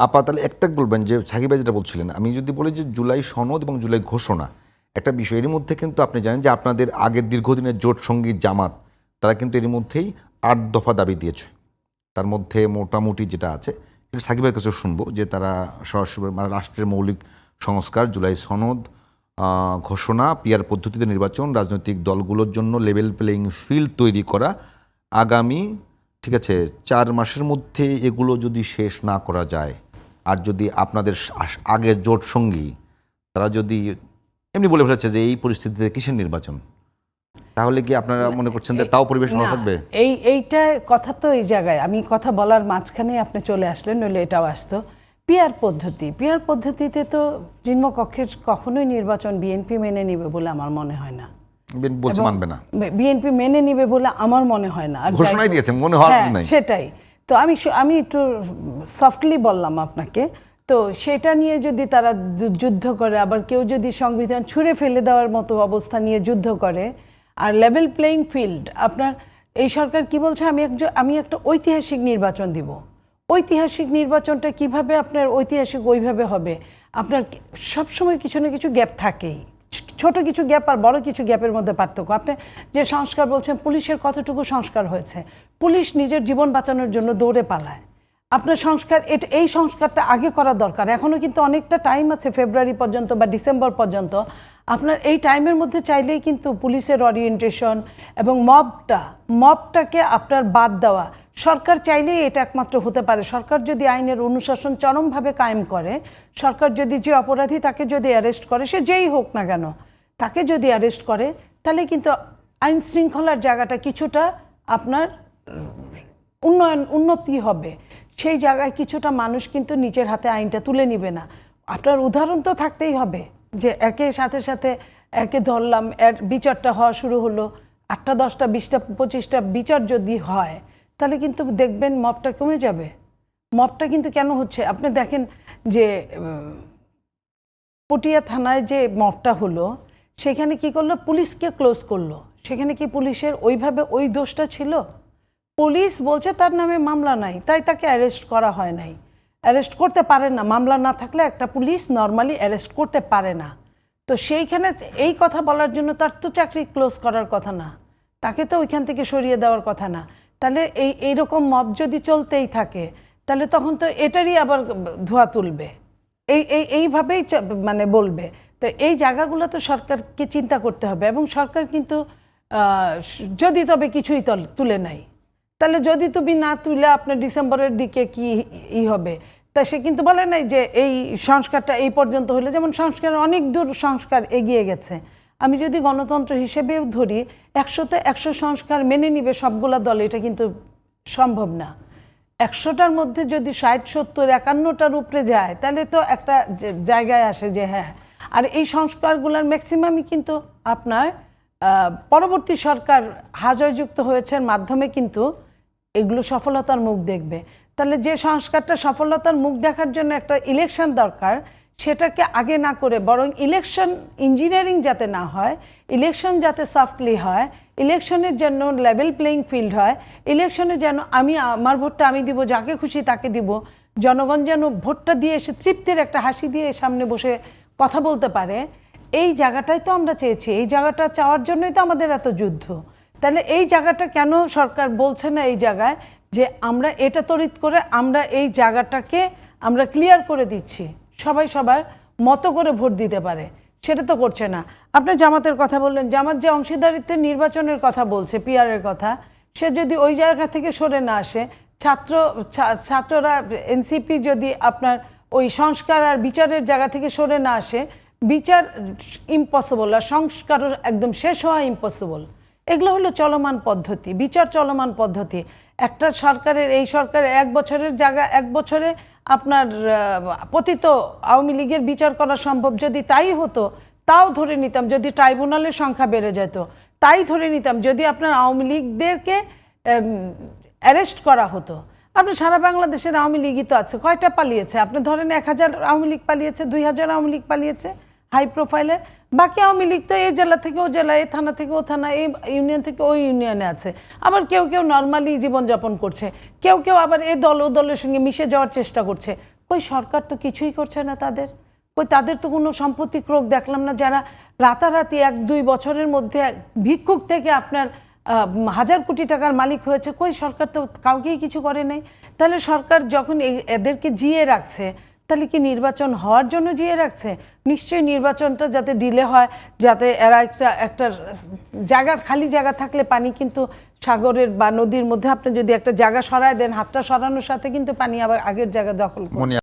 আপা তাহলে একটা বলবেন যে সাকিব ভাই যেটা বলছিলেন, আমি যদি বলি যে জুলাই সনদ এবং জুলাই ঘোষণা একটা বিষয়, এর মধ্যে কিন্তু আপনি জানেন যে আপনাদের আগের দীর্ঘদিনের জোট সঙ্গী জামাত তারা কিন্তু এর মধ্যেই 8 দফা দাবি দিয়েছে। তার মধ্যে মোটামুটি যেটা আছে এটা সাকিব ভাইয়ের কাছে শুনবো যে তারা সরাসরি মানে রাষ্ট্রের মৌলিক সংস্কার, জুলাই সনদ, ঘোষণা, পিআর পদ্ধতিতে নির্বাচন, রাজনৈতিক দলগুলোর জন্য লেভেল প্লেয়িং ফিল্ড তৈরি করা, আগামী ঠিক আছে 4 মাসের মধ্যে এগুলো যদি শেষ না করা যায়, আর যদি আপনাদের আগের জোট সঙ্গী তারা যদি এমনি বলে ফেলেছে যে এই পরিস্থিতিতে কিসের নির্বাচন, তাহলে কি আপনারা মনে করছেন যে তাও পরিবেশ ভালো থাকবে? এইটা কথা তো এই জায়গায় আমি কথা বলার মাঝখানে আপনি চলে আসলেন, নইলে এটাও আসতো। পিআর পদ্ধতিতে তো নিম্নকক্ষের কখনোই নির্বাচন বিএনপি মেনে নিবে বলে আমার মনে হয় না। বলছে মানবে না, বিএনপি মেনে নিবে বলে আমার মনে হয় না। আর ঘোষণাই দিয়েছে, মনে হওয়ার কিছু নাই। সেটাই তো আমি একটু সফটলি বললাম আপনাকে। তো সেটা নিয়ে যদি তারা যুদ্ধ করে, আবার কেউ যদি সংবিধান ছুঁড়ে ফেলে দেওয়ার মতো অবস্থা নিয়ে যুদ্ধ করে, আর লেভেল প্লেইং ফিল্ড আপনার এই সরকার কি বলছে, আমি একটা ঐতিহাসিক নির্বাচন দিব। ঐতিহাসিক নির্বাচনটা কিভাবে আপনার ঐতিহাসিক ওইভাবে হবে? আপনার সবসময় কিছু না কিছু গ্যাপ থাকেই, ছোট কিছু গ্যাপ আর বড় কিছু গ্যাপের মধ্যে পার্থক্য। আপনি যে সংস্কার বলছেন, পুলিশের কতটুকু সংস্কার হয়েছে? পুলিশ নিজের জীবন বাঁচানোর জন্য দৌড়ে পালায়। আপনার সংস্কার এই সংস্কারটা আগে করা দরকার। এখনও কিন্তু অনেকটা টাইম আছে, ফেব্রুয়ারি পর্যন্ত বা ডিসেম্বর পর্যন্ত। আপনার এই টাইমের মধ্যে চাইলেই কিন্তু পুলিশের অরিয়েন্টেশন এবং মবটাকে আপনার বাদ দেওয়া, সরকার চাইলেই এটা একমাত্র হতে পারে। সরকার যদি আইনের অনুশাসন চরমভাবে কায়েম করে, সরকার যদি যে অপরাধী তাকে যদি অ্যারেস্ট করে, সে যেই হোক না কেন, তাকে যদি অ্যারেস্ট করে, তাহলে কিন্তু আইন শৃঙ্খলার জায়গাটা কিছুটা আপনার উন্নতি হবে। সেই জায়গায় কিছুটা মানুষ কিন্তু নিজের হাতে আইনটা তুলে নিবে না। আপনার উদাহরণ তো থাকতেই হবে যে একে সাথে একে ধরলাম, এর বিচারটা হওয়া শুরু হলো, 8টা 10টা 20টা 25টা বিচার যদি হয়, তাহলে কিন্তু দেখবেন মবটা কমে যাবে। মবটা কিন্তু কেন হচ্ছে আপনি দেখেন যে পটিয়া থানায় যে মবটা হলো, সেখানে কি করলো, পুলিশকে ক্লোজ করলো। সেখানে কি পুলিশের ওইভাবে ওই দোষটা ছিল? পুলিশ বলছে তার নামে মামলা নাই, তাই তাকে অ্যারেস্ট করা হয় নাই। অ্যারেস্ট করতে পারে না, মামলা না থাকলে একটা পুলিশ নর্মালি অ্যারেস্ট করতে পারে না। তো সেইখানে এই কথা বলার জন্য তার তো চাকরি ক্লোজ করার কথা না, তাকে তো ওইখান থেকে সরিয়ে দেওয়ার কথা না। তাহলে এইরকম মব যদি চলতেই থাকে, তাহলে তখন তো এটারই আবার ধোঁয়া তুলবে, এইভাবেই মানে বলবে। তো এই জায়গাগুলো তো সরকারকে চিন্তা করতে হবে। এবং সরকার কিন্তু যদি তবে কিছুই তুলে নাই, তাহলে যদি তুমি না তুলে আপনার ডিসেম্বরের দিকে কি হবে, তা সে কিন্তু বলে নাই যে এই সংস্কারটা এই পর্যন্ত হলে। যেমন সংস্কার অনেক দূর সংস্কার এগিয়ে গেছে। আমি যদি গণতন্ত্র হিসেবেও ধরি, 100তে 100 সংস্কার মেনে নিবে সবগুলা দল, এটা কিন্তু সম্ভব না। 100টার মধ্যে যদি 60, 70, 51টার উপরে যায়, তাহলে তো একটা জায়গায় আসে যে হ্যাঁ। আর এই সংস্কারগুলোর ম্যাক্সিমামই কিন্তু আপনার পরবর্তী সরকার হাজয়যুক্ত হয়েছে মাধ্যমে কিন্তু এগুলো সফলতার মুখ দেখবে। তাহলে যে সংস্কারটা সফলতার মুখ দেখার জন্য একটা ইলেকশন দরকার, সেটাকে আগে না করে বরং ইলেকশন ইঞ্জিনিয়ারিং যাতে না হয়, ইলেকশন যাতে সফটলি হয়, ইলেকশনের জন্য লেভেল প্লেইং ফিল্ড হয়, ইলেকশনে যেন আমার ভোটটা আমি দিব, যাকে খুশি তাকে দিব, জনগণ যেন ভোটটা দিয়ে এসে তৃপ্তির একটা হাসি দিয়ে সামনে বসে কথা বলতে পারে, এই জায়গাটাই তো আমরা চেয়েছি। এই জায়গাটা চাওয়ার জন্যই তো আমাদের এত যুদ্ধ। তাহলে এই জায়গাটা কেন সরকার বলছে না এই জায়গায় যে আমরা এটা তড়িৎ করে আমরা এই জায়গাটাকে আমরা ক্লিয়ার করে দিচ্ছি, সবাই সবার মতো করে ভোট দিতে পারে? সেটা তো করছে না। আপনি জামাতের কথা বললেন, জামাত যে অংশীদারিত্বের নির্বাচনের কথা বলছে, পিআরের কথা, সে যদি ওই জায়গা থেকে সরে না আসে, ছাত্ররা এনসিপি যদি আপনার ওই সংস্কার আর বিচারের জায়গা থেকে সরে না আসে, বিচার ইম্পসিবল আর সংস্কারও একদম শেষ হওয়া ইম্পসিবল। এগুলো হলো চলমান পদ্ধতি, বিচার চলমান পদ্ধতি। একটা সরকারের, এই সরকারের 1 বছরের জায়গা 1 বছরে আপনার পতিত আওয়ামী লীগের বিচার করা সম্ভব। যদি তাই হতো, তাও ধরে নিতাম, যদি ট্রাইব্যুনালের সংখ্যা বেড়ে যেত, তাই ধরে নিতাম, যদি আপনার আওয়ামী লীগদেরকে অ্যারেস্ট করা হতো। আপনি সারা বাংলাদেশের আওয়ামী লীগই তো আছে, কয়টা পালিয়েছে? আপনি ধরেন 1000 আওয়ামী লীগ পালিয়েছে, 2000 আওয়ামী লীগ পালিয়েছে হাই প্রোফাইলের। বাকি আওয়ামী লীগ তো এই জেলা থেকে ও জেলা, এই থানা থেকে ও থানা, এই ইউনিয়ন থেকে ওই ইউনিয়নে আছে। আবার কেউ নর্মালি জীবনযাপন করছে, কেউ আবার এই দল ও দলের সঙ্গে মিশে যাওয়ার চেষ্টা করছে। কই সরকার তো কিছুই করছে না তাদের, কই তাদের তো কোনো সম্পত্তি ক্রোক দেখলাম না, যারা রাতারাতি 1-2 বছরের মধ্যে ভিক্ষুক থেকে আপনার হাজার কোটি টাকার মালিক হয়েছে, কই সরকার তো কাউকেই কিছু করে নাই। তাহলে সরকার যখন এদেরকে জিয়ে রাখছে, তাহলে কি নির্বাচন হওয়ার জন্য জিয়ে রাখছে? নিশ্চয়ই নির্বাচনটা যাতে ডিলে হয়, যাতে এরা একটা জায়গা, খালি জায়গা থাকলে পানি কিন্তু সাগরের বা নদীর মধ্যে আপনি যদি একটা জায়গা সরায় দেন, হাতটা সরানোর সাথে কিন্তু পানি আবার আগের জায়গা দখল করে।